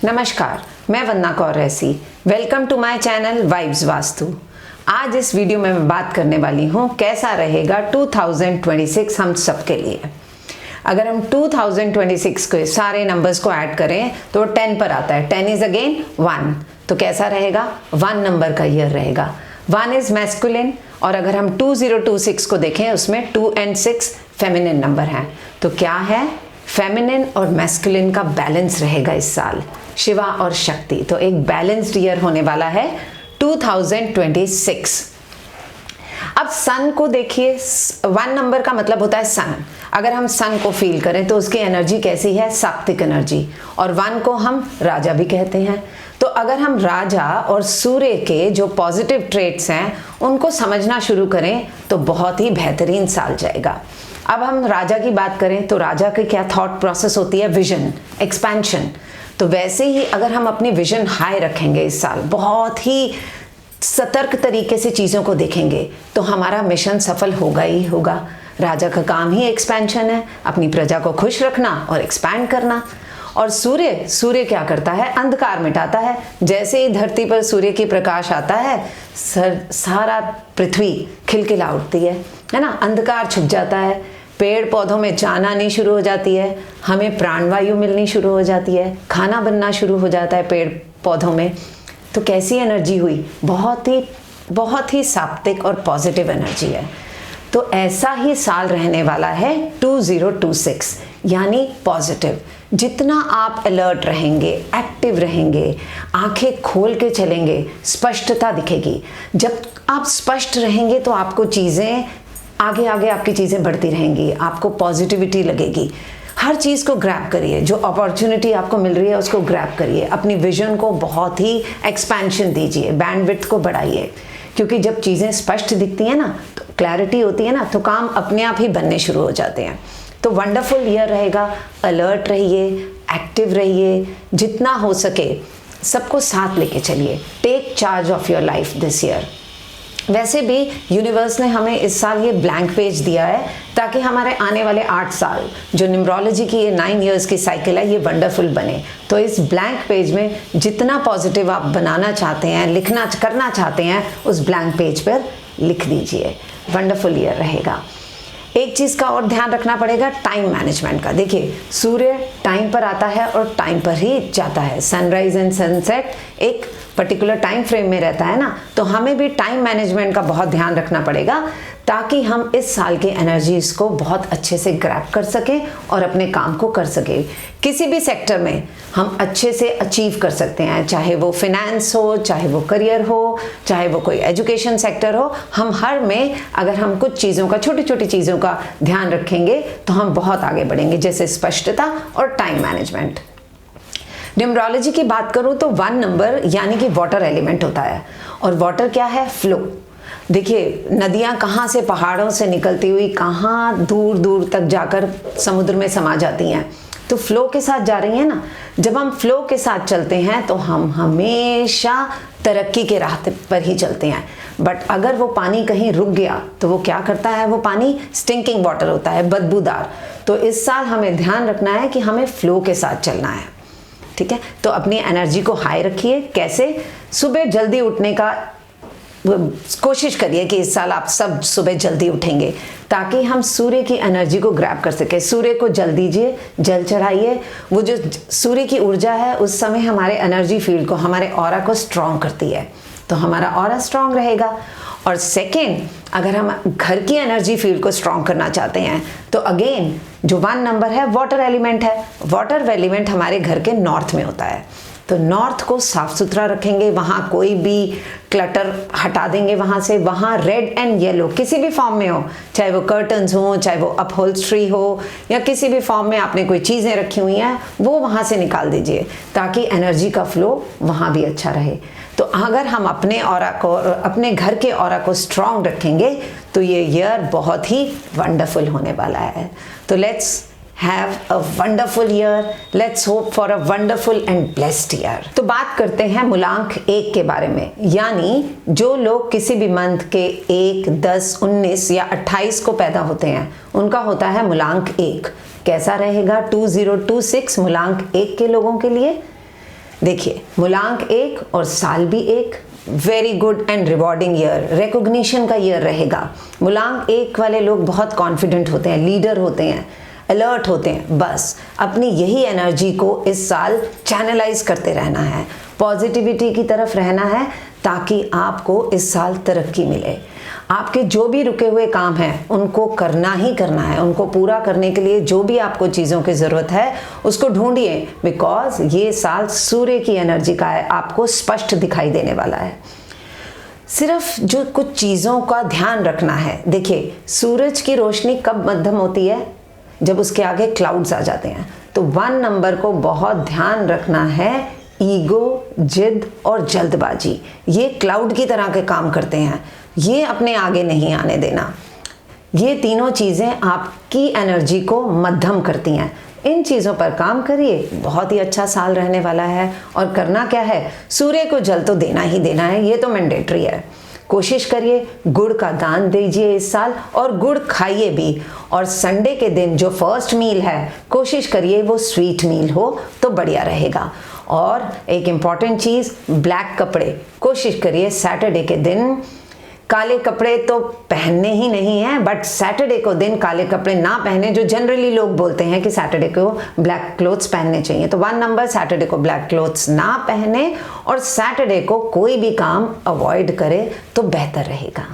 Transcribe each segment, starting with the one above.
नमस्कार, मैं Vandana Kaur Raisi. Welcome to my channel vibes Vastu. आज इस वीडियो में मैं बात करने वाली हूँ कैसा रहेगा 2026 हम सबके लिए। अगर हम 2026 के सारे नंबर्स को ऐड करें तो 10 पर आता है। 10 इज अगेन 1, तो कैसा रहेगा? 1 नंबर का ईयर रहेगा। 1 इज मैस्कुलिन, और अगर हम 2026 को देखें उसमें 2 and 6 फेमिनिन नंबर हैं। तो क्या है? फेमिनिन और मैस्कुलिन का बैलेंस रहेगा इस साल, शिवा और शक्ति। तो एक बैलेंस्ड ईयर होने वाला है 2026। अब सन को देखिए, 1 नंबर का मतलब होता है सन। अगर हम सन को फील करें तो उसकी एनर्जी कैसी है? सात्विक एनर्जी। और 1 को हम राजा भी कहते हैं। तो अगर हम राजा और सूर्य के जो पॉजिटिव ट्रेट्स हैं उनको समझना शुरू करें तो बहुत ही बेहतरीन साल जाएगा। अब हम राजा की बात करें तो राजा की क्या थॉट प्रोसेस होती है? Vision, expansion. तो वैसे ही अगर हम अपनी विजन हाई रखेंगे इस साल, बहुत ही सतर्क तरीके से चीज़ों को देखेंगे, तो हमारा मिशन सफल होगा ही होगा। राजा का काम ही एक्सपेंशन है, अपनी प्रजा को खुश रखना और एक्सपैंड करना। और सूर्य क्या करता है? अंधकार मिटाता है। जैसे ही धरती पर सूर्य की प्रकाश आता है, सारा पृथ्वी खिलखिला उठती है ना? अंधकार छुप जाता है, पेड़ पौधों में जान आनी शुरू हो जाती है, हमें प्राणवायु मिलनी शुरू हो जाती है, खाना बनना शुरू हो जाता है पेड़ पौधों में। तो कैसी एनर्जी हुई? बहुत ही सात्विक और पॉजिटिव एनर्जी है। तो ऐसा ही साल रहने वाला है 2026, यानी पॉजिटिव। जितना आप अलर्ट रहेंगे, एक्टिव रहेंगे, आंखें खोल के चलेंगे, स्पष्टता दिखेगी। जब आप स्पष्ट रहेंगे तो आपको चीज़ें आगे आपकी चीज़ें बढ़ती रहेंगी, आपको पॉजिटिविटी लगेगी। हर चीज़ को ग्रैब करिए, जो अपॉर्चुनिटी आपको मिल रही है उसको ग्रैब करिए। अपनी विजन को बहुत ही एक्सपेंशन दीजिए, बैंडविड्थ को बढ़ाइए। क्योंकि जब चीज़ें स्पष्ट दिखती हैं ना, तो क्लैरिटी होती है ना, तो काम अपने आप ही बनने शुरू हो जाते हैं। तो वंडरफुल ईयर रहेगा। अलर्ट रहिए, एक्टिव रहिए, जितना हो सके सबको साथ लेके चलिए। Take charge of your life this year. वैसे भी यूनिवर्स ने हमें इस साल ये ब्लैंक पेज दिया है ताकि हमारे आने वाले 8 साल, जो न्यूमरोलॉजी की ये 9 ईयर्स की साइकिल है, ये वंडरफुल बने। तो इस ब्लैंक पेज में जितना पॉजिटिव आप बनाना चाहते हैं, करना चाहते हैं, उस ब्लैंक पेज पर लिख दीजिए। वंडरफुल ईयर रहेगा। एक चीज़ का और ध्यान रखना पड़ेगा, टाइम मैनेजमेंट का। देखिए, सूर्य टाइम पर आता है और टाइम पर ही जाता है। सनराइज एंड सनसेट एक पर्टिकुलर टाइम फ्रेम में रहता है ना, तो हमें भी टाइम मैनेजमेंट का बहुत ध्यान रखना पड़ेगा ताकि हम इस साल की एनर्जीज को बहुत अच्छे से ग्रैब कर सकें और अपने काम को कर सकें। किसी भी सेक्टर में हम अच्छे से अचीव कर सकते हैं, चाहे वो फिनेंस हो, चाहे वो करियर हो, चाहे वो कोई एजुकेशन सेक्टर हो। हम हर में अगर हम कुछ चीज़ों का, छोटी छोटी चीज़ों का ध्यान रखेंगे तो हम बहुत आगे बढ़ेंगे, जैसे स्पष्टता और टाइम मैनेजमेंट। न्यूमरोलॉजी की बात करूँ तो 1 नंबर यानी कि वाटर एलिमेंट होता है। और वाटर क्या है? फ्लो। देखिए, नदियाँ कहाँ से, पहाड़ों से निकलती हुई कहाँ दूर दूर तक जाकर समुद्र में समा जाती हैं। तो फ्लो के साथ जा रही हैं ना। जब हम फ्लो के साथ चलते हैं तो हम हमेशा तरक्की के राह पर ही चलते हैं। बट अगर वो पानी कहीं रुक गया तो वो क्या करता है? वो पानी स्टिंकिंग वाटर होता है, बदबूदार। तो इस साल हमें ध्यान रखना है कि हमें फ्लो के साथ चलना है। ठीक है, तो अपनी एनर्जी को हाई रखिए। कैसे? सुबह जल्दी उठने का कोशिश करिए कि इस साल आप सब सुबह जल्दी उठेंगे ताकि हम सूर्य की एनर्जी को ग्रैब कर सके। सूर्य को जल दीजिए, जल चढ़ाइए। वो जो सूर्य की ऊर्जा है उस समय हमारे एनर्जी फील्ड को, हमारे ऑरा को स्ट्रॉन्ग करती है, तो हमारा ऑरा स्ट्रॉन्ग रहेगा। और सेकेंड, अगर हम घर की एनर्जी फील्ड को स्ट्रॉन्ग करना चाहते हैं तो अगेन जो 1 नंबर है वाटर एलिमेंट है। वाटर एलिमेंट हमारे घर के नॉर्थ में होता है, तो नॉर्थ को साफ सुथरा रखेंगे, वहाँ कोई भी क्लटर हटा देंगे वहाँ से। वहाँ रेड एंड येलो किसी भी फॉर्म में हो, चाहे वो कर्टन्स हो, चाहे वो अपहोल्स्ट्री हो, या किसी भी फॉर्म में आपने कोई चीज़ें रखी हुई हैं, वो वहाँ से निकाल दीजिए ताकि एनर्जी का फ्लो वहाँ भी अच्छा रहे। तो अगर हम अपने ऑरा को, अपने घर के ऑरा को स्ट्रॉन्ग रखेंगे तो ये ईयर बहुत ही वंडरफुल होने वाला है। तो let's have a wonderful year. Let's hope for a wonderful and blessed year. तो बात करते हैं मूलांक 1 के बारे में, यानी जो लोग किसी भी मंथ के 1, 10, 19 या 28 को पैदा होते हैं उनका होता है मूलांक 1। कैसा रहेगा 2026 मूलांक 1 के लोगों के लिए? देखिए, मूलांक 1 और साल भी 1, very good and rewarding year, recognition का ईयर रहेगा। मूलांक 1 वाले लोग बहुत कॉन्फिडेंट होते हैं, लीडर होते हैं, अलर्ट होते हैं। बस अपनी यही एनर्जी को इस साल चैनलाइज करते रहना है, पॉजिटिविटी की तरफ रहना है, ताकि आपको इस साल तरक्की मिले। आपके जो भी रुके हुए काम हैं उनको करना ही करना है। उनको पूरा करने के लिए जो भी आपको चीज़ों की ज़रूरत है उसको ढूंढिए, बिकॉज ये साल सूर्य की एनर्जी का है, आपको स्पष्ट दिखाई देने वाला है। सिर्फ जो कुछ चीज़ों का ध्यान रखना है, देखिए सूरज की रोशनी कब मध्यम होती है? जब उसके आगे क्लाउड्स आ जाते हैं। तो 1 नंबर को बहुत ध्यान रखना है। ईगो, जिद और जल्दबाजी, ये क्लाउड की तरह के काम करते हैं, ये अपने आगे नहीं आने देना। ये तीनों चीज़ें आपकी एनर्जी को मध्यम करती हैं। इन चीज़ों पर काम करिए, बहुत ही अच्छा साल रहने वाला है। और करना क्या है, सूर्य को जल तो देना ही देना है, ये तो मैंडेटरी है। कोशिश करिए गुड़ का दान दीजिए इस साल, और गुड़ खाइए भी। और संडे के दिन जो फर्स्ट मील है, कोशिश करिए वो स्वीट मील हो तो बढ़िया रहेगा। और एक इम्पॉर्टेंट चीज़, ब्लैक कपड़े, कोशिश करिए सैटरडे के दिन काले कपड़े तो पहनने ही नहीं हैं, बट सैटरडे को दिन काले कपड़े ना पहने। जो जनरली लोग बोलते हैं कि सैटरडे को ब्लैक क्लोथ्स पहनने चाहिए, तो 1 नंबर सैटरडे को ब्लैक क्लोथ्स ना पहने और सैटरडे को कोई भी काम अवॉइड करे तो बेहतर रहेगा।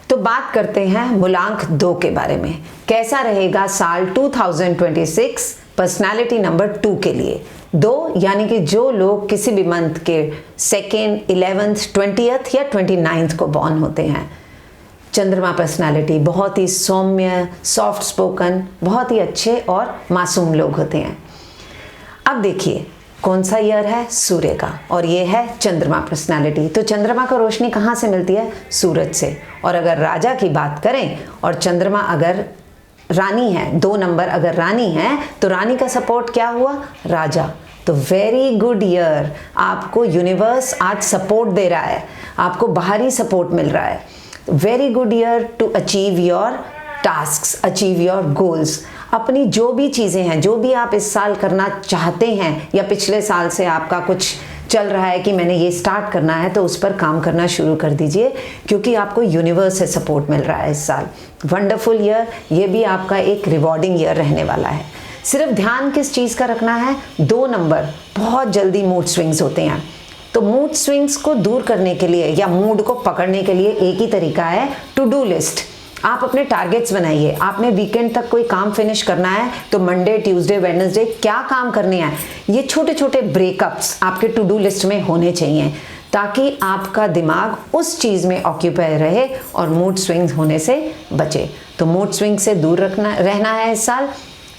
तो बात करते हैं मूलांक 2 के बारे में। कैसा रहेगा साल 2026 पर्सनालिटी नंबर 2 के लिए? 2 यानी कि जो लोग किसी भी मंथ के 2nd, 11th, 20th या 29th को बॉर्न होते हैं। चंद्रमा पर्सनालिटी बहुत ही सौम्य, सॉफ्ट स्पोकन, बहुत ही अच्छे और मासूम लोग होते हैं। अब देखिए कौन सा ईयर है, सूर्य का, और ये है चंद्रमा पर्सनालिटी। तो चंद्रमा को रोशनी कहाँ से मिलती है? सूरज से। और अगर राजा की बात करें और चंद्रमा अगर रानी है, 2 नंबर अगर रानी है, तो रानी का सपोर्ट क्या हुआ? राजा। तो वेरी गुड ईयर, आपको यूनिवर्स आज सपोर्ट दे रहा है, आपको बाहरी सपोर्ट मिल रहा है। Very good year to achieve your tasks, achieve your goals. अपनी जो भी चीज़ें हैं, जो भी आप इस साल करना चाहते हैं, या पिछले साल से आपका कुछ चल रहा है कि मैंने ये स्टार्ट करना है, तो उस पर काम करना शुरू कर दीजिए, क्योंकि आपको यूनिवर्स से सपोर्ट मिल रहा है इस साल। वंडरफुल ईयर, ये भी आपका एक रिवॉर्डिंग ईयर रहने वाला है। सिर्फ ध्यान किस चीज़ का रखना है? 2 नंबर बहुत जल्दी मूड स्विंग्स होते हैं। तो मूड स्विंग्स को दूर करने के लिए या मूड को पकड़ने के लिए एक ही तरीका है, टू डू लिस्ट। आप अपने टारगेट्स बनाइए। आपने वीकेंड तक कोई काम फिनिश करना है, तो मंडे, ट्यूसडे, वेडनेसडे क्या काम करने हैं, ये छोटे छोटे ब्रेकअप्स आपके टू डू लिस्ट में होने चाहिए, ताकि आपका दिमाग उस चीज़ में ऑक्यूपाई रहे और मूड स्विंग्स होने से बचे। तो मूड स्विंग से दूर रहना है इस साल।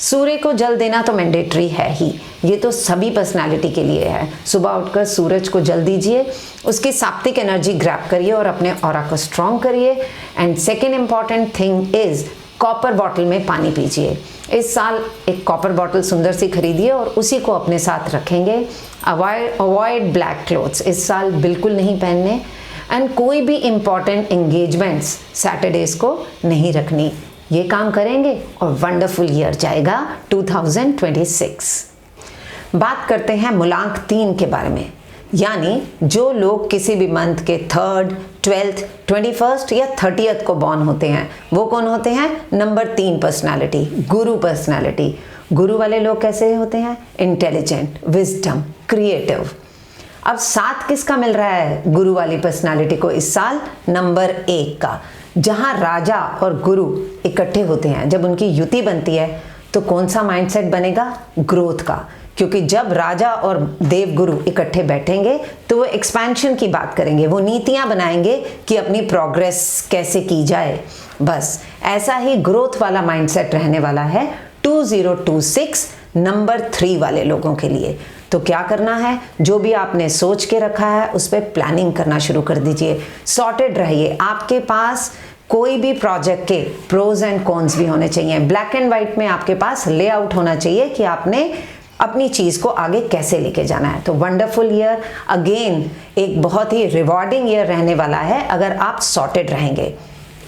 सूर्य को जल देना तो मैंडेटरी है ही, ये तो सभी पर्सनालिटी के लिए है। सुबह उठकर सूरज को जल दीजिए, उसकी सात्विक एनर्जी ग्रैब करिए और अपने ऑरा को स्ट्रॉन्ग करिए। And second important thing is copper bottle में पानी पीजिए। इस साल एक कॉपर बॉटल सुंदर सी खरीदिए और उसी को अपने साथ रखेंगे। अवॉइड ब्लैक क्लोथ्स, इस साल बिल्कुल नहीं पहनने। एंड कोई भी इम्पॉर्टेंट एंगेजमेंट्स सैटरडेज को नहीं रखनी। ये काम करेंगे और वंडरफुल ईयर जाएगा 2026। बात करते हैं मूलांक 3 के बारे में, यानी जो लोग किसी भी मंथ के 3rd, 12th, 21st या 30th को बॉर्न होते हैं, वो कौन होते हैं? नंबर 3 पर्सनालिटी, गुरु पर्सनालिटी। गुरु वाले लोग कैसे होते हैं? Intelligent, wisdom, creative. अब साथ किसका मिल रहा है गुरु वाली पर्सनालिटी को इस साल? नंबर 1 का। जहां राजा और गुरु इकट्ठे होते हैं, जब उनकी युति बनती है, तो कौन सा माइंडसेट बनेगा? ग्रोथ का। क्योंकि जब राजा और देव गुरु इकट्ठे बैठेंगे तो वो एक्सपेंशन की बात करेंगे, वो नीतियां बनाएंगे कि अपनी प्रोग्रेस कैसे की जाए। बस ऐसा ही ग्रोथ वाला माइंडसेट रहने वाला है 2026 नंबर 3 वाले लोगों के लिए। तो क्या करना है? जो भी आपने सोच के रखा है उस पर प्लानिंग करना शुरू कर दीजिए। सॉर्टेड रहिए। आपके पास कोई भी प्रोजेक्ट के प्रोज एंड कॉन्स भी होने चाहिए। ब्लैक एंड वाइट में आपके पास लेआउट होना चाहिए कि आपने अपनी चीज़ को आगे कैसे लेके जाना है। तो वंडरफुल ईयर, अगेन एक बहुत ही रिवॉर्डिंग ईयर रहने वाला है अगर आप सॉर्टेड रहेंगे।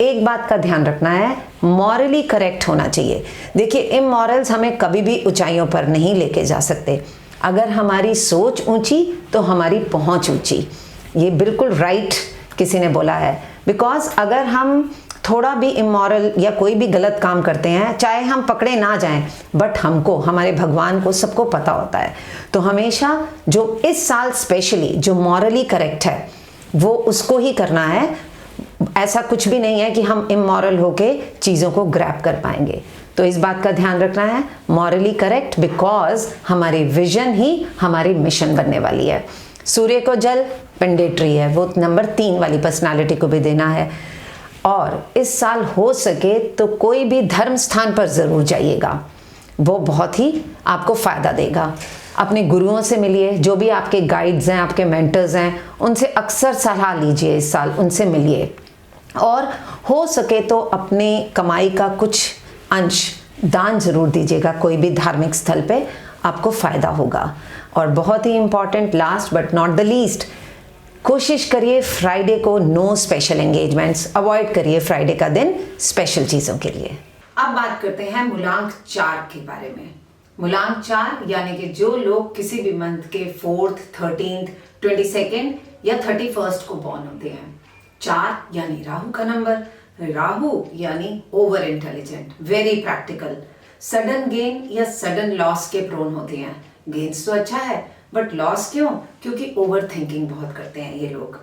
एक बात का ध्यान रखना है, मॉरली करेक्ट होना चाहिए। देखिए, इमोरल्स हमें कभी भी ऊंचाइयों पर नहीं लेके जा सकते। अगर हमारी सोच ऊंची तो हमारी पहुंच ऊंची। ये बिल्कुल राइट किसी ने बोला है। बिकॉज अगर हम थोड़ा भी इमोरल या कोई भी गलत काम करते हैं, चाहे हम पकड़े ना जाएं, बट हमको, हमारे भगवान को, सबको पता होता है। तो हमेशा जो इस साल स्पेशली जो मॉरली करेक्ट है वो उसको ही करना है। ऐसा कुछ भी नहीं है कि हम इमोरल होके चीज़ों को ग्रैब कर पाएंगे। तो इस बात का ध्यान रखना है, मॉरली करेक्ट, बिकॉज हमारी विजन ही हमारी मिशन बनने वाली है। सूर्य को जल पेंडेटरी है, वो नंबर 3 वाली पर्सनालिटी को भी देना है। और इस साल हो सके तो कोई भी धर्म स्थान पर ज़रूर जाइएगा, वो बहुत ही आपको फ़ायदा देगा। अपने गुरुओं से मिलिए, जो भी आपके गाइड्स हैं, आपके मेंटर्स हैं, उनसे अक्सर सलाह लीजिए, इस साल उनसे मिलिए। और हो सके तो अपने कमाई का कुछ अंश दान ज़रूर दीजिएगा, कोई भी धार्मिक स्थल पे, आपको फ़ायदा होगा। और बहुत ही important, last but not the least, कोशिश करिए फ्राइडे को नो स्पेशल एंगेजमेंट्स, अवॉइड करिए फ्राइडे का दिन स्पेशल चीज़ों के लिए। अब बात करते हैं मूलांक 4 के बारे में। मूलांक 4 यानी कि जो लोग किसी भी मंथ के 4th, 13th, 22nd या 31st को बॉर्न होते हैं। 4 यानी राहु का नंबर। राहु यानी over intelligent, very practical, sudden gain या सडन लॉस के प्रोन होते हैं। गेन्स तो अच्छा है, बट लॉस क्यों? क्योंकि ओवर थिंकिंग बहुत करते हैं ये लोग।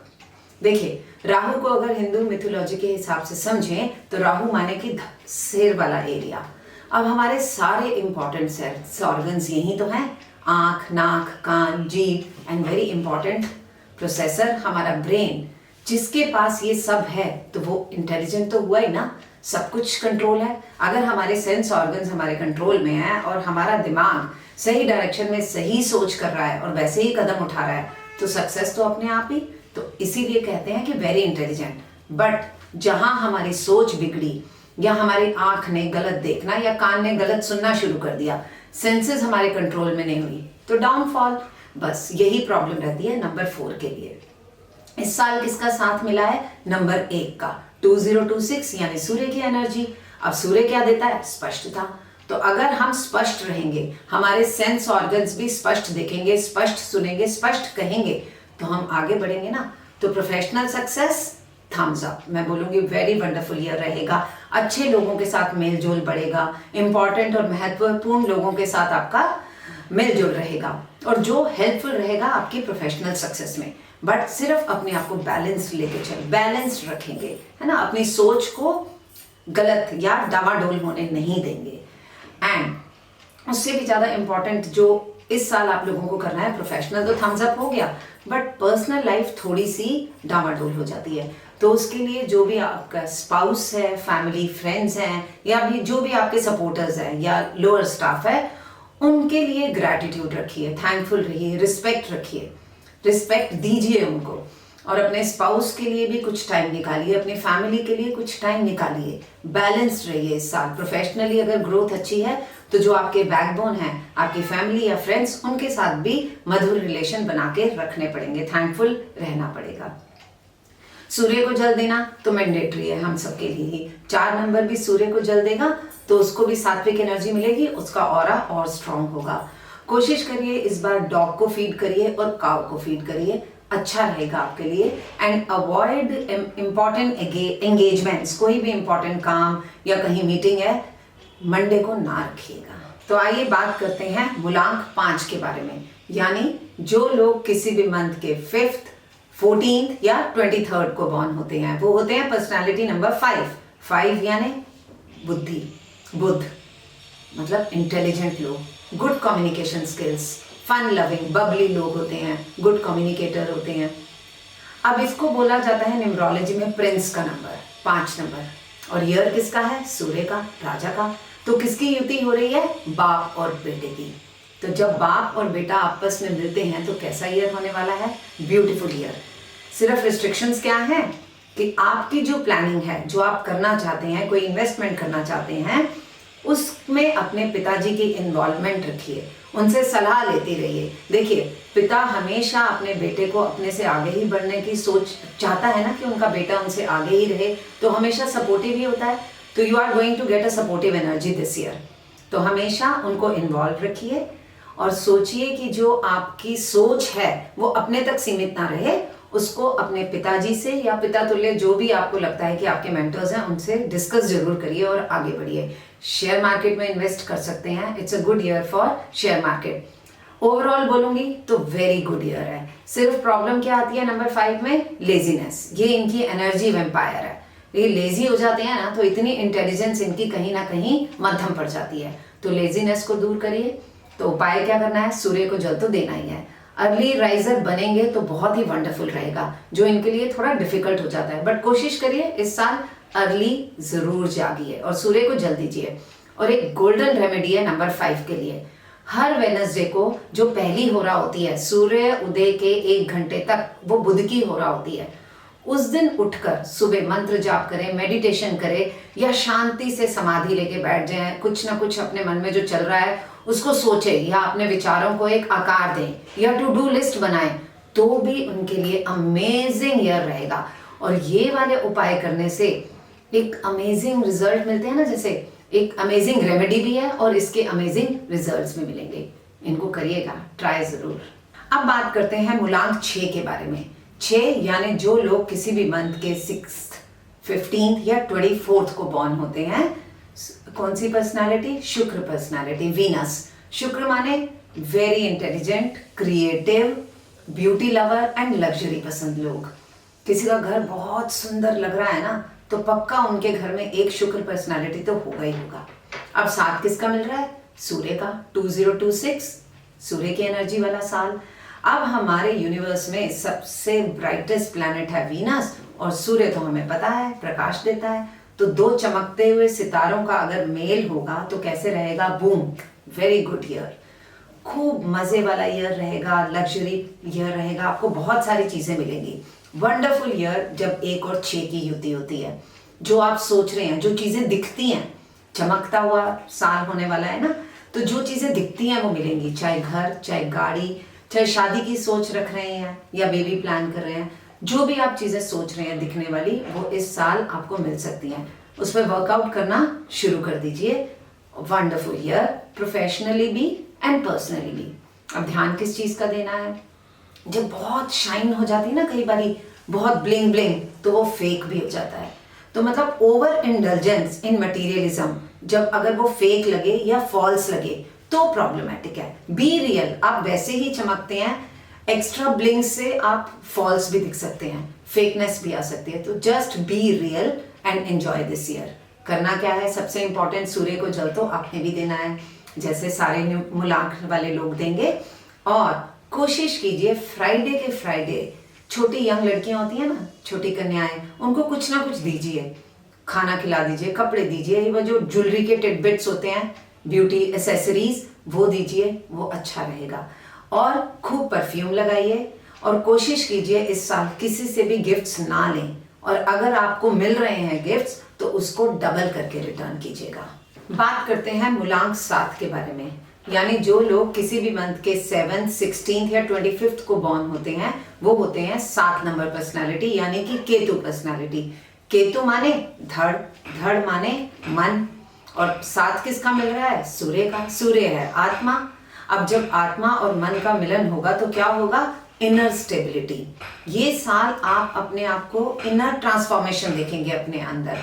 देखिए, राहु को अगर हिंदू मिथोलॉजी के हिसाब से समझें तो राहु माने कि सिर वाला एरिया। अब हमारे सारे इंपॉर्टेंट सेंस ऑर्गन्स यही तो हैं, आंख, नाक, कान, जीभ, एंड वेरी इंपॉर्टेंट प्रोसेसर हमारा ब्रेन। जिसके पास ये सब है तो वो इंटेलिजेंट तो हुआ ही ना, सब कुछ कंट्रोल है। अगर हमारे सेंस ऑर्गन्स हमारे कंट्रोल में है और हमारा दिमाग सही डायरेक्शन में सही सोच कर रहा है और वैसे ही कदम उठा रहा है, तो सक्सेस तो अपने आप ही। तो इसीलिए कहते हैं कि वेरी इंटेलिजेंट। बट जहां हमारी सोच बिगड़ी, या हमारी आंख ने गलत देखना या कान ने गलत सुनना शुरू कर दिया, सेंसेस हमारे कंट्रोल में नहीं हुई, तो डाउनफॉल। बस यही प्रॉब्लम रहती है नंबर 4 के लिए। इस साल किसका साथ मिला है? नंबर 1 का, 2026 यानी सूर्य की एनर्जी। अब सूर्य क्या देता है? स्पष्टता। तो अगर हम स्पष्ट रहेंगे, हमारे सेंस ऑर्गन्स भी स्पष्ट देखेंगे, स्पष्ट सुनेंगे, स्पष्ट कहेंगे, तो हम आगे बढ़ेंगे ना। तो प्रोफेशनल सक्सेस, थम्स अप। मैं बोलूंगी वेरी वंडरफुल ईयर रहेगा। अच्छे लोगों के साथ मेलजोल बढ़ेगा, इंपॉर्टेंट और महत्वपूर्ण लोगों के साथ आपका मेलजोल रहेगा, और जो हेल्पफुल रहेगा आपकी प्रोफेशनल सक्सेस में। बट सिर्फ अपने आप को बैलेंस लेके चल, बैलेंस रखेंगे, है ना, अपनी सोच को गलत या डावाडोल होने नहीं देंगे। एंड उससे भी ज़्यादा इम्पॉर्टेंट जो इस साल आप लोगों को करना है, प्रोफेशनल तो थम्स अप हो गया, बट पर्सनल लाइफ थोड़ी सी डावाडोल हो जाती है। तो उसके लिए जो भी आपका स्पाउस है, फैमिली, फ्रेंड्स हैं, या भी जो भी आपके सपोर्टर्स हैं या लोअर स्टाफ है, उनके लिए ग्रैटिट्यूड रखिए, थैंकफुल रहिए, रिस्पेक्ट रखिए, रिस्पेक्ट दीजिए उनको। और अपने स्पाउस के लिए भी कुछ टाइम निकालिए, अपनी फैमिली के लिए कुछ टाइम निकालिए। बैलेंस्ड रहिए इस साल। प्रोफेशनली अगर ग्रोथ अच्छी है तो जो आपके बैकबोन है, आपकी फैमिली या फ्रेंड्स, उनके साथ भी मधुर रिलेशन बना के रखने पड़ेंगे, थैंकफुल रहना पड़ेगा। सूर्य को जल देना तो मैंडेटरी है हम सबके लिए ही। 4 नंबर भी सूर्य को जल देगा तो उसको भी सात्विक एनर्जी मिलेगी, उसका ऑरा और स्ट्रांग होगा। कोशिश करिए इस बार डॉग को फीड करिए और काउ को फीड करिए, अच्छा रहेगा आपके लिए। एंड अवॉइड इम्पॉर्टेंट एंगेजमेंट्स, कोई भी इम्पॉर्टेंट काम या कहीं मीटिंग है, मंडे को ना रखिएगा। तो आइए बात करते हैं मूलांक 5 के बारे में। यानी जो लोग किसी भी मंथ के 5th, 14th या 23rd को बॉर्न होते हैं, वो होते हैं पर्सनालिटी नंबर 5। 5 यानी बुद्धि, बुद्ध मतलब इंटेलिजेंट लोग, good communication skills, fun loving, bubbly लोग होते हैं, गुड कम्युनिकेटर होते हैं। अब इसको बोला जाता है न्यूमरोलॉजी में प्रिंस का नंबर, 5 नंबर। और ईयर किसका है? सूर्य का, राजा का। तो किसकी युति हो रही है? बाप और बेटे की। तो जब बाप और बेटा आपस में मिलते हैं तो कैसा ईयर होने वाला है? Beautiful year. सिर्फ रिस्ट्रिक्शंस क्या हैं कि आपकी जो प्लानिंग है, जो आप करना चाहते हैं, कोई इन्वेस्टमेंट करना चाहते हैं, उसमें अपने पिताजी की इन्वॉल्वमेंट रखिए, उनसे सलाह लेते रहिए। देखिए, पिता हमेशा अपने बेटे को अपने से आगे ही बढ़ने की सोच चाहता है ना, कि उनका बेटा उनसे आगे ही रहे, तो हमेशा सपोर्टिव ही होता है। तो you are going to get a supportive energy this year. तो हमेशा उनको इन्वॉल्व रखिए और सोचिए कि जो आपकी सोच है वो अपने तक सीमित ना रहे, उसको अपने पिताजी से या पिता तुल्य जो भी आपको लगता है कि आपके मेंटर्स हैं उनसे डिस्कस जरूर करिए और आगे बढ़िए। शेयर मार्केट में इन्वेस्ट कर सकते हैं, it's a good year for share market. Overall बोलूंगी तो वेरी गुड ईयर है। सिर्फ प्रॉब्लम क्या आती है नंबर 5 में, लेजीनेस। ये इनकी एनर्जी वेम्पायर है, ये लेजी हो जाते हैं ना तो इतनी इंटेलिजेंस इनकी कहीं ना कहीं मध्यम पड़ जाती है। तो लेजीनेस को दूर करिए। तो उपाय क्या करना है, सूर्य को जल तो देना ही है। अर्ली राइजर बनेंगे तो बहुत ही वंडरफुल रहेगा, जो इनके लिए थोड़ा डिफिकल्ट हो जाता है, बट कोशिश करिए इस साल अर्ली जरूर जागिए और सूर्य को जल दीजिए। और एक गोल्डन रेमेडी है नंबर 5 के लिए, हर वेनसडे को जो पहली होरा होती है सूर्य उदय के 1 घंटे तक, वो बुध की होरा होती है, उस दिन उठकर सुबह मंत्र जाप करें, मेडिटेशन करें या शांति से समाधि लेके बैठ जाएं, कुछ ना कुछ अपने मन में जो चल रहा है उसको सोचें या अपने विचारों को एक आकार दें या टू डू लिस्ट बनाएं, तो भी उनके लिए अमेजिंग ईयर रहेगा। और ये वाले उपाय करने से एक अमेजिंग रिजल्ट मिलते हैं ना, जैसे एक अमेजिंग रेमेडी भी है और इसके अमेजिंग रिजल्ट्स भी मिलेंगे। इनको करिएगा, ट्राई जरूर। अब बात करते हैं मूलांक 6 के बारे में। 6 यानी जो लोग किसी भी मंथ के 6th, 15th या 24th को बॉर्न होते हैं। कौन सी पर्सनालिटी, शुक्र पर्सनालिटी, वीनस। शुक्र माने very intelligent, creative, beauty lover and luxury पसंद लोग। किसी का घर बहुत सुंदर लग रहा है ना, तो पक्का उनके घर में एक शुक्र पर्सनालिटी तो होगा ही होगा। अब साथ किसका मिल रहा है, सूर्य का। 2026 सूर्य की एनर्जी वाला साल। अब हमारे यूनिवर्स में सबसे ब्राइटेस्ट प्लैनेट है वीनस, और सूर्य तो हमें पता है प्रकाश देता है। तो दो चमकते हुए सितारों का अगर मेल होगा तो कैसे रहेगा, बूम, वेरी गुड ईयर। खूब मजे वाला ईयर रहेगा, लग्जरी ईयर रहेगा, आपको बहुत सारी चीजें मिलेंगी। वंडरफुल ईयर जब 1 और 6 की युति होती है। जो आप सोच रहे हैं, जो चीजें दिखती हैं, चमकता हुआ साल होने वाला है ना, तो जो चीजें दिखती हैं वो मिलेंगी, चाहे घर, चाहे गाड़ी, चाहे शादी की सोच रख रहे हैं या बेबी प्लान कर रहे हैं, जो भी आप चीजें सोच रहे हैं दिखने वाली, वो इस साल आपको मिल सकती हैं। उस पर वर्कआउट करना शुरू कर दीजिए। वंडरफुल ईयर, प्रोफेशनली भी एंड पर्सनली भी। अब ध्यान किस चीज का देना है, जब बहुत शाइन हो जाती है ना कई बारी, बहुत ब्लिंग ब्लिंग, तो वो फेक भी हो जाता है। तो मतलब ओवर इंडल्जेंस इन मटीरियलिज्म, जब अगर वो फेक लगे या फॉल्स लगे तो प्रॉब्लमेटिक है। बी रियल, आप वैसे ही चमकते हैं, एक्स्ट्रा ब्लिंग से आप फॉल्स भी दिख सकते हैं, फेकनेस भी आ सकती है। तो just be real and enjoy this year. करना क्या है, सबसे इंपॉर्टेंट, सूर्य को जल तो आपने भी देना है, जैसे सारे मूलांक वाले लोग देंगे। और कोशिश कीजिए फ्राइडे के फ्राइडे, छोटी यंग लड़कियां होती हैं ना, छोटी कन्याएं, उनको कुछ ना कुछ दीजिए, खाना खिला दीजिए, कपड़े दीजिए, वो जो ज्वेलरी के टिडबिट्स होते हैं, ब्यूटी एसेसरीज, वो दीजिए, वो अच्छा रहेगा। और खूब परफ्यूम लगाइए और कोशिश कीजिए इस साल किसी से भी गिफ्ट्स ना लें, और अगर आपको मिल रहे हैं गिफ्ट्स तो उसको डबल करके रिटर्न कीजिएगा। बात करते हैं मूलांक 7 के बारे में, यानी जो लोग किसी भी मंथ के 7th, 16th या 25th को बॉर्न होते हैं, वो होते हैं 7 नंबर पर्सनालिटी, यानी कि केतु पर्सनालिटी। केतु माने धड़, धड़ माने मन, और 7 किसका मिल रहा है, सूर्य का। सूर्य है आत्मा। अब जब आत्मा और मन का मिलन होगा तो क्या होगा, इनर स्टेबिलिटी। ये साल आप अपने आप को इनर ट्रांसफॉर्मेशन देखेंगे अपने अंदर।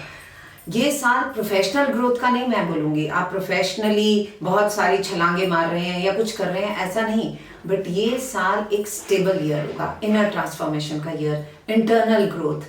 ये साल प्रोफेशनल ग्रोथ का नहीं मैं बोलूंगी, आप प्रोफेशनली बहुत सारी छलांगे मार रहे हैं या कुछ कर रहे हैं, ऐसा नहीं, बट ये साल एक स्टेबल ईयर होगा, इनर ट्रांसफॉर्मेशन का year, internal growth,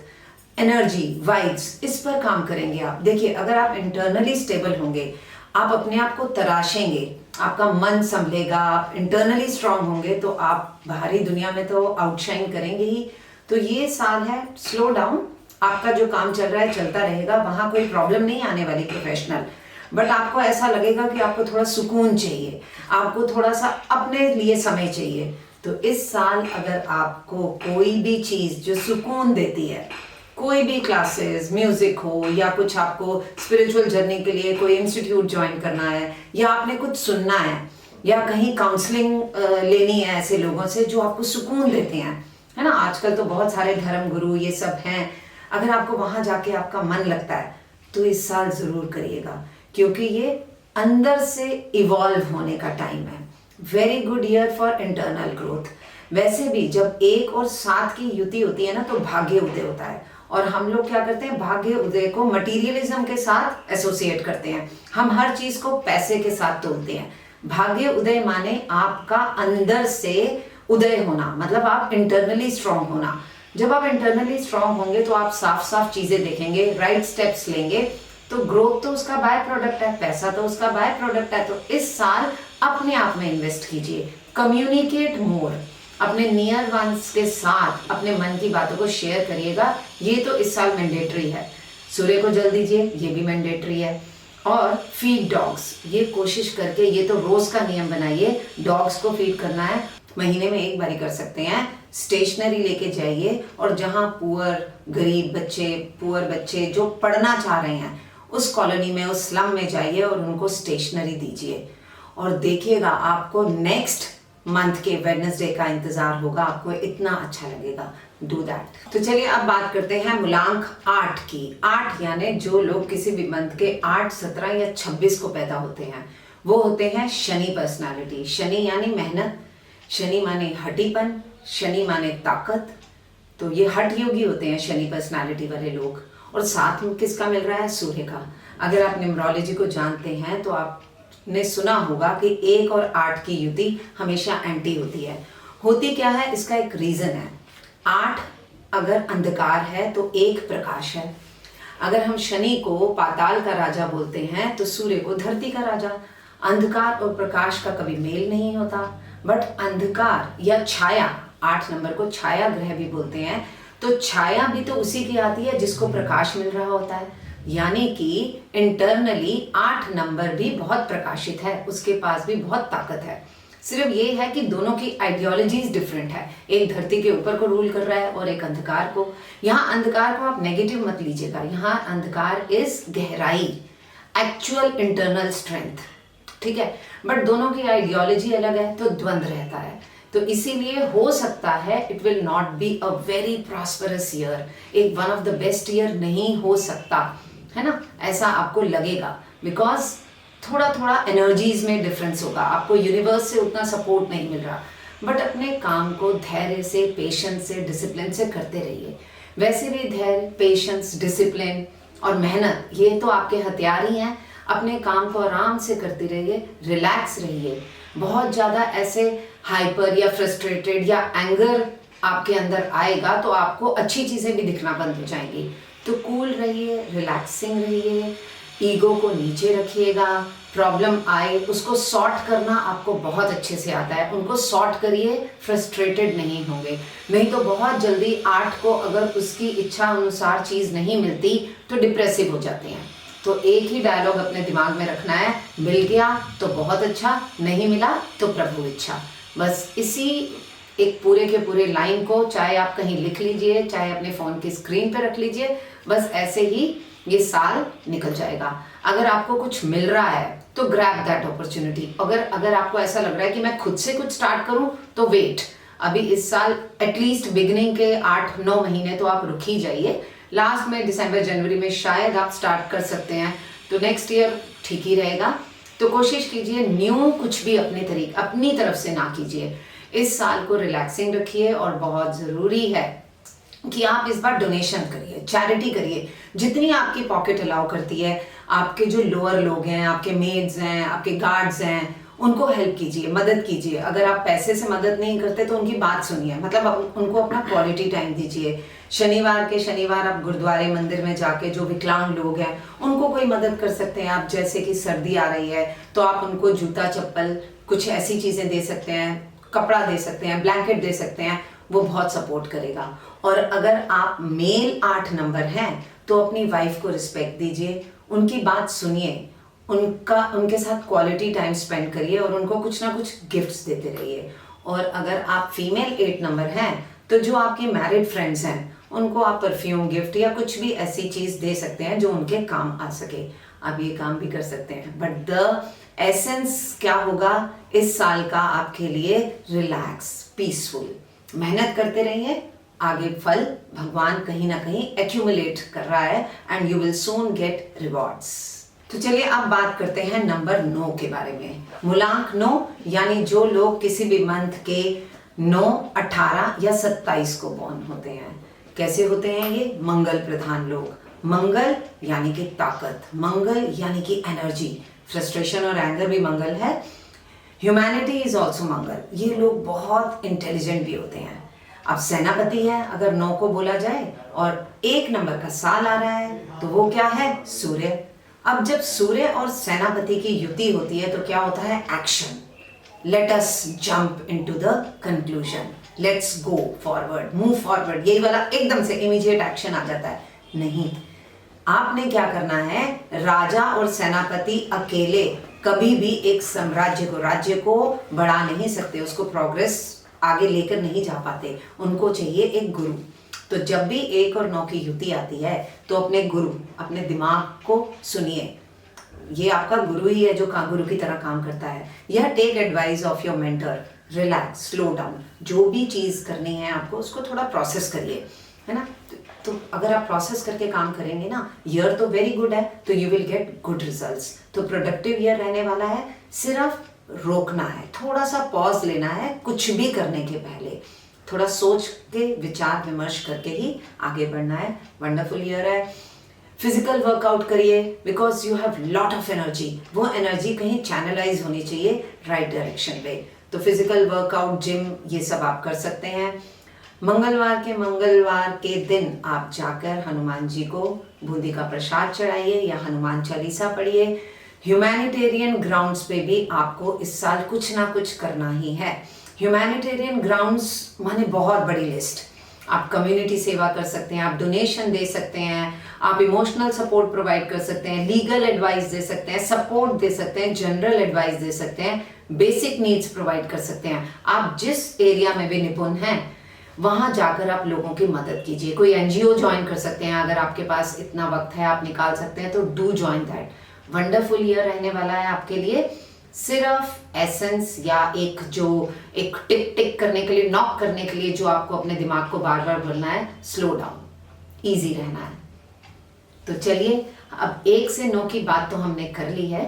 energy, vibes, इस पर काम करेंगे आप। देखिए अगर आप इंटरनली स्टेबल होंगे, आप अपने आप को तराशेंगे, आपका मन संभलेगा, आप इंटरनली स्ट्रांग होंगे, तो आप बाहरी दुनिया में तो आउटशाइन करेंगे ही। तो ये साल है स्लो डाउन, आपका जो काम चल रहा है चलता रहेगा, वहां कोई प्रॉब्लम नहीं आने वाली प्रोफेशनल, बट आपको ऐसा लगेगा कि आपको थोड़ा सुकून चाहिए, आपको थोड़ा सा अपने लिए समय चाहिए। तो इस साल अगर आपको कोई भी चीज जो सुकून देती है, कोई भी क्लासेस, म्यूजिक हो, या कुछ आपको स्पिरिचुअल जर्नी के लिए कोई इंस्टीट्यूट ज्वाइन करना है, या आपने कुछ सुनना है, या कहीं काउंसलिंग लेनी है ऐसे लोगों से जो आपको सुकून देते हैं, है ना। आजकल तो बहुत सारे धर्म गुरु ये सब हैं, अगर आपको वहां जाके आपका मन लगता है तो इस साल जरूर करिएगा, क्योंकि ये अंदर से इवॉल्व होने का टाइम है। Very good year for internal growth. वैसे भी जब 1 और 7 की युति होती है ना तो भाग्य उदय होता है, और हम लोग क्या करते हैं, भाग्य उदय को मटीरियलिज्म के साथ एसोसिएट करते हैं। हम हर चीज को पैसे के साथ तोलते हैं। भाग्य उदय माने आपका अंदर से उदय होना, मतलब आप इंटरनली स्ट्रांग होना। जब आप इंटरनली स्ट्रांग होंगे तो आप साफ साफ चीजें देखेंगे, राइट स्टेप्स लेंगे, तो ग्रोथ तो उसका बाय प्रोडक्ट है, पैसा तो उसका बाय प्रोडक्ट है। तो इस साल अपने आप में इन्वेस्ट कीजिए, कम्युनिकेट मोर, अपने नियर वंस के साथ अपने मन की बातों को शेयर करिएगा। ये तो इस साल मैंडेटरी है। सूर्य को जल दीजिए, ये भी मैंडेटरी है। और फीड डॉग्स, ये कोशिश करके, ये तो रोज का नियम बनाइए, डॉग्स को फीड करना है। महीने में एक बारी कर सकते हैं। स्टेशनरी लेके जाइए, और जहाँ गरीब बच्चे, पुअर बच्चे जो पढ़ना चाह रहे हैं, उस कॉलोनी में, उस स्लम में जाइए और उनको स्टेशनरी दीजिए, और देखिएगा आपको नेक्स्ट मंथ के वेडनेसडे का इंतजार होगा, आपको इतना अच्छा लगेगा। Do that. तो चलिए अब बात करते हैं मूलांक 8 की। 8 यानी जो लोग किसी भी मंथ के 8, 17 या 26 को पैदा होते हैं, वो होते हैं शनि पर्सनालिटी। शनि यानी मेहनत, शनि माने हटीपन, शनि माने ताकत। तो ये हठ योगी होते हैं शनि पर्सनालिटी वाले लोग। और साथ में किसका मिल रहा है? सूर्य का। अगर आप न्यूमरोलॉजी को जानते हैं तो आपने सुना होगा कि 1 और 8 की युति हमेशा एंटी होती है। होती क्या है, इसका एक रीजन है। 8 अगर अंधकार है तो 1 प्रकाश है। अगर हम शनि को पाताल का राजा बोलते हैं तो सूर्य को धरती का राजा। अंधकार और प्रकाश का कभी मेल नहीं होता, बट अंधकार या छाया, 8 नंबर को छाया ग्रह भी बोलते हैं, तो छाया भी तो उसी की आती है जिसको प्रकाश मिल रहा होता है। यानी कि इंटरनली 8 नंबर भी बहुत प्रकाशित है, उसके पास भी बहुत ताकत है। सिर्फ ये है कि दोनों की आइडियोलॉजीज डिफरेंट है। एक धरती के ऊपर को रूल कर रहा है और एक अंधकार को। यहाँ अंधकार को आप नेगेटिव मत लीजिएगा, यहाँ अंधकार इज गहराई, एक्चुअल इंटरनल स्ट्रेंथ, ठीक है। बट दोनों की आइडियोलॉजी अलग है तो द्वंद्व रहता है। तो इसीलिए हो सकता है it will not be a very prosperous year, एक one of the best year नहीं हो सकता, है ना, ऐसा आपको लगेगा, बिकॉज थोड़ा थोड़ा एनर्जीज में डिफरेंस होगा, आपको यूनिवर्स से उतना सपोर्ट नहीं मिल रहा। बट अपने काम को धैर्य से, पेशेंस से, डिसिप्लिन से करते रहिए। वैसे भी धैर्य, पेशेंस, डिसिप्लिन और मेहनत, ये तो आपके हथियार ही हैं। अपने काम को आराम से करते रहिए, रिलैक्स रहिए। बहुत ज़्यादा ऐसे हाइपर या फ्रस्ट्रेटेड या एंगर आपके अंदर आएगा तो आपको अच्छी चीज़ें भी दिखना बंद हो जाएंगी। तो कूल रहिए, रिलैक्सिंग रहिए, ईगो को नीचे रखिएगा। प्रॉब्लम आए उसको सॉर्ट करना आपको बहुत अच्छे से आता है, उनको सॉर्ट करिए, फ्रस्ट्रेटेड नहीं होंगे। नहीं तो बहुत जल्दी 8 को अगर उसकी इच्छा अनुसार चीज़ नहीं मिलती तो डिप्रेसिव हो जाते हैं। तो एक ही डायलॉग अपने दिमाग में रखना है, मिल गया तो बहुत अच्छा, नहीं मिला तो प्रभु इच्छा। बस इसी एक पूरे के पूरे लाइन को चाहे आप कहीं लिख लीजिए, चाहे अपने फ़ोन की स्क्रीन पे रख लीजिए, बस ऐसे ही ये साल निकल जाएगा। अगर आपको कुछ मिल रहा है तो ग्रैब दैट अपॉर्चुनिटी। अगर आपको ऐसा लग रहा है कि मैं खुद से कुछ स्टार्ट करूं तो वेट, अभी इस साल एटलीस्ट बिगिनिंग के 8-9 महीने तो आप रुक ही जाइए। लास्ट में दिसंबर जनवरी में शायद आप स्टार्ट कर सकते हैं, तो नेक्स्ट ईयर ठीक ही रहेगा। तो कोशिश कीजिए न्यू कुछ भी अपनी तरफ से ना कीजिए। इस साल को रिलैक्सिंग रखिए, और बहुत ज़रूरी है कि आप इस बार डोनेशन करिए, चैरिटी करिए, जितनी आपकी पॉकेट अलाउ करती है। आपके जो लोअर लोग हैं, आपके मेड्स हैं, आपके गार्ड्स हैं, उनको हेल्प कीजिए, मदद कीजिए। अगर आप पैसे से मदद नहीं करते तो उनकी बात सुनिए, मतलब उनको अपना क्वालिटी टाइम दीजिए। शनिवार के शनिवार आप गुरुद्वारे मंदिर में जाके जो विकलांग लोग हैं उनको कोई मदद कर सकते हैं आप। जैसे कि सर्दी आ रही है तो आप उनको जूता चप्पल कुछ ऐसी चीज़ें दे सकते हैं, कपड़ा दे सकते हैं, ब्लैंकेट दे सकते हैं, वो बहुत सपोर्ट करेगा। और अगर आप मेल 8 नंबर हैं तो अपनी वाइफ को रिस्पेक्ट दीजिए, उनकी बात सुनिए, उनके साथ क्वालिटी टाइम स्पेंड करिए और उनको कुछ ना कुछ गिफ्ट्स देते रहिए। और अगर आप फीमेल 8 नंबर हैं तो जो आपके मैरिड फ्रेंड्स हैं उनको आप परफ्यूम गिफ्ट या कुछ भी ऐसी चीज़ दे सकते हैं जो उनके काम आ सके। आप ये काम भी कर सकते हैं। बट द एसेंस क्या होगा इस साल का आपके लिए? रिलैक्स, पीसफुल, मेहनत करते रहिए, आगे फल भगवान कहीं ना कहीं एक्यूमुलेट कर रहा है, and you will soon gate rewards. तो चलिए अब बात करते हैं नंबर 9 के बारे में। मूलांक 9 यानी जो लोग किसी भी मंथ के 9, 18 या 27 को बॉर्न होते हैं। कैसे होते हैं ये? मंगल प्रधान लोग। मंगल यानी कि ताकत, मंगल यानी कि एनर्जी, फ्रस्ट्रेशन और एंगर भी मंगल है। ह्यूमैनिटी इज ऑल्सो मंगल। ये लोग बहुत इंटेलिजेंट भी होते हैं। अब सेनापति है अगर 9 को बोला जाए और 1 नंबर का साल आ रहा है तो वो क्या है? सूर्य। अब जब सूर्य और सेनापति की युति होती है तो क्या होता है? Action. Let us jump into the conclusion, let's go forward, move forward, यही वाला एकदम से इमीडिएट एक्शन आ जाता है। नहीं, आपने क्या करना है? राजा और सेनापति अकेले कभी भी एक साम्राज्य को, राज्य को बढ़ा नहीं सकते, उसको प्रोग्रेस आगे लेकर नहीं जा पाते। उनको चाहिए एक गुरु। तो जब भी 1 और 9 की युति आती है तो अपने गुरु, अपने दिमाग को सुनिए। ये आपका गुरु ही है जो गुरु की तरह काम करता है। यह take advice of your mentor, relax, slow down. जो भी चीज करनी है आपको उसको थोड़ा प्रोसेस करिए, है ना। तो अगर आप प्रोसेस करके काम करेंगे ना, ईयर तो वेरी गुड है, तो you will get good results. तो प्रोडक्टिव ईयर रहने वाला है। सिर्फ रोकना है, थोड़ा सा पॉज लेना है कुछ भी करने के पहले, थोड़ा सोच के विचार विमर्श करके ही आगे बढ़ना है। वंडरफुल ईयर है। फिजिकल वर्कआउट करिए because you have lot of energy. वो एनर्जी कहीं चैनलाइज होनी चाहिए राइट डायरेक्शन पे। तो फिजिकल वर्कआउट, जिम, ये सब आप कर सकते हैं। मंगलवार के दिन आप जाकर हनुमान जी को बूंदी का प्रसाद चढ़ाइए या हनुमान चालीसा पढ़िए। ह्यूमैनिटेरियन ग्राउंड्स पे भी आपको इस साल कुछ ना कुछ करना ही है। ह्यूमैनिटेरियन ग्राउंड्स माने बहुत बड़ी लिस्ट। आप कम्युनिटी सेवा कर सकते हैं, आप डोनेशन दे सकते हैं, आप इमोशनल सपोर्ट प्रोवाइड कर सकते हैं, लीगल एडवाइस दे सकते हैं, सपोर्ट दे सकते हैं, जनरल एडवाइस दे सकते हैं, बेसिक नीड्स प्रोवाइड कर सकते हैं। आप जिस एरिया में भी निपुण हैं वहां जाकर आप लोगों की मदद कीजिए। कोई एनजीओ ज्वाइन कर सकते हैं, अगर आपके पास इतना वक्त है, आप निकाल सकते हैं तो do join that. Wonderful year रहने वाला है आपके लिए। सिर्फ एसेंस या एक टिक टिक करने के लिए, नॉक करने के लिए जो आपको अपने दिमाग को बार बार बोलना है, स्लो डाउन, इजी रहना है। तो चलिए अब 1 से 9 की बात तो हमने कर ली है,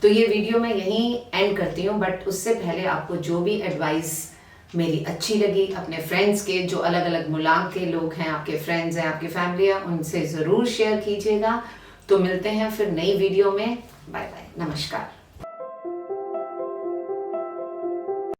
तो ये वीडियो मैं यहीं एंड करती हूँ। बट उससे पहले आपको जो भी एडवाइस मेरी अच्छी लगी, अपने फ्रेंड्स के, जो अलग अलग मूलांक के लोग हैं, आपके फ्रेंड्स हैं, आपकी फैमिली है, उनसे ज़रूर शेयर कीजिएगा। तो मिलते हैं फिर नई वीडियो में। बाय बाय, नमस्कार।